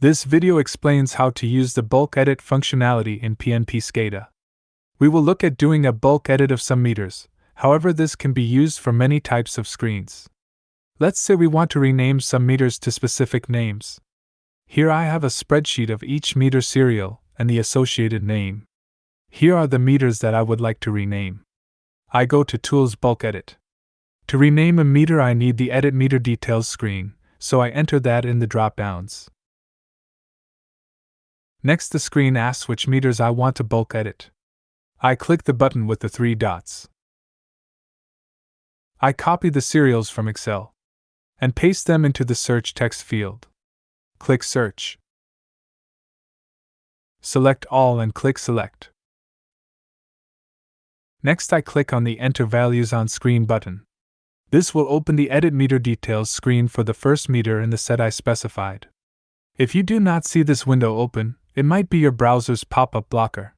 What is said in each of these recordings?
This video explains how to use the bulk edit functionality in PNPSCADA. We will look at doing a bulk edit of some meters, however this can be used for many types of screens. Let's say we want to rename some meters to specific names. Here I have a spreadsheet of each meter serial and the associated name. Here are the meters that I would like to rename. I go to Tools Bulk Edit. To rename a meter I need the Edit Meter Details screen, so I enter that in the drop-downs. Next the screen asks which meters I want to bulk edit. I click the button with the 3 dots. I copy the serials from Excel and paste them into the search text field. Click Search. Select All and click Select. Next I click on the Enter Values on Screen button. This will open the Edit Meter Details screen for the first meter in the set I specified. If you do not see this window open, it might be your browser's pop-up blocker.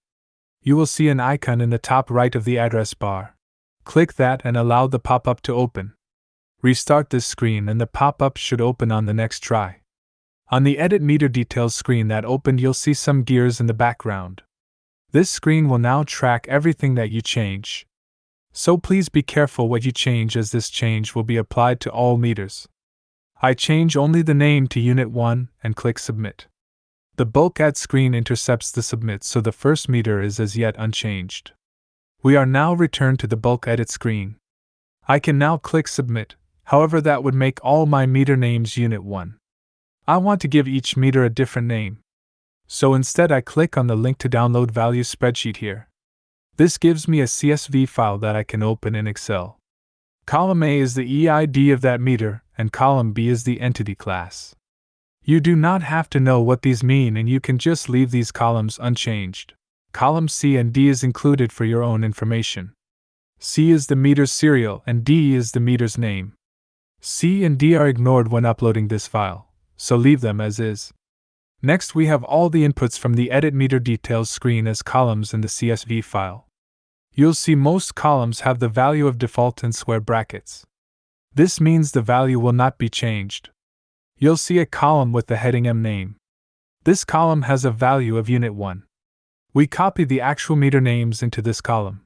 You will see an icon in the top right of the address bar. Click that and allow the pop-up to open. Restart this screen and the pop-up should open on the next try. On the Edit Meter Details screen that opened, you'll see some gears in the background. This screen will now track everything that you change. So please be careful what you change, as this change will be applied to all meters. I change only the name to Unit 1 and click Submit. The bulk add screen intercepts the submit, so the first meter is as yet unchanged. We are now returned to the bulk edit screen. I can now click Submit, however that would make all my meter names Unit 1. I want to give each meter a different name. So instead I click on the link to download value spreadsheet here. This gives me a CSV file that I can open in Excel. Column A is the EID of that meter, and column B is the entity class. You do not have to know what these mean, and you can just leave these columns unchanged. Column C and D is included for your own information. C is the meter's serial and D is the meter's name. C and D are ignored when uploading this file, so leave them as is. Next we have all the inputs from the Edit Meter Details screen as columns in the CSV file. You'll see most columns have the value of default in square brackets. This means the value will not be changed. You'll see a column with the heading M name. This column has a value of Unit 1. We copy the actual meter names into this column.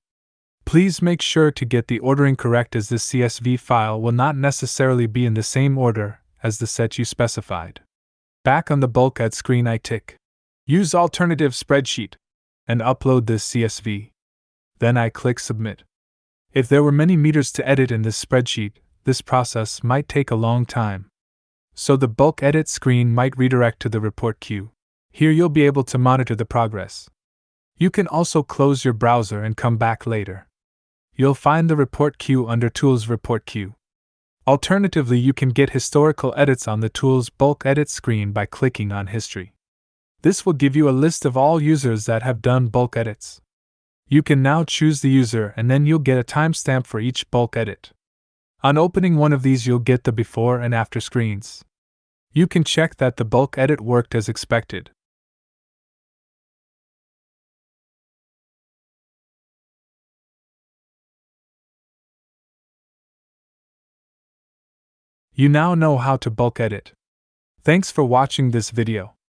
Please make sure to get the ordering correct, as this CSV file will not necessarily be in the same order as the set you specified. Back on the bulk add screen I tick Use Alternative Spreadsheet and upload this CSV. Then I click Submit. If there were many meters to edit in this spreadsheet, this process might take a long time. So the bulk edit screen might redirect to the report queue. Here you'll be able to monitor the progress. You can also close your browser and come back later. You'll find the report queue under Tools Report Queue. Alternatively, you can get historical edits on the Tools Bulk Edit screen by clicking on History. This will give you a list of all users that have done bulk edits. You can now choose the user and then you'll get a timestamp for each bulk edit. On opening one of these you'll get the before and after screens. You can check that the bulk edit worked as expected. You now know how to bulk edit. Thanks for watching this video.